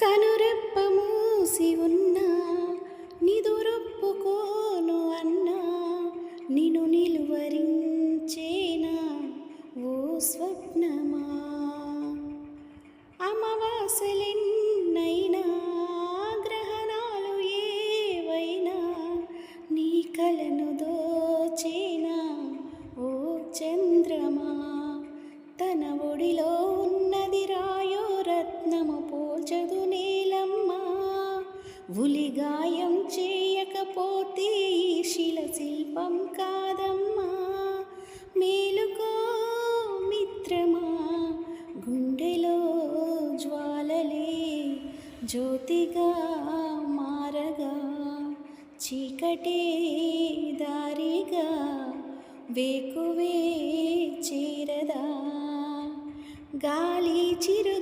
కనురెప్ప మూసి ఉన్నా నిదురొప్పుకోను అన్నా నిన్ను నిలువరించేనా ఓ స్వప్నమా. అమావాస్యలెన్నైనా గ్రహణాలు ఏవైనా నీ కలను దోచేనా ఓ చంద్రమా. తన ఒడిలో ఉన్నది రాయో రత్నము పోల్చదు నేలమ్మా. ఉలిగాయం చేయకపోతే ఈ శిల శిల్పం కాదమ్మా. మేలుకో మిత్రమా, గుండెలో జ్వాలలే జ్యోతిగా మారగా చీకటే దారిగా వేకువే చేరదా. గాలి చిరు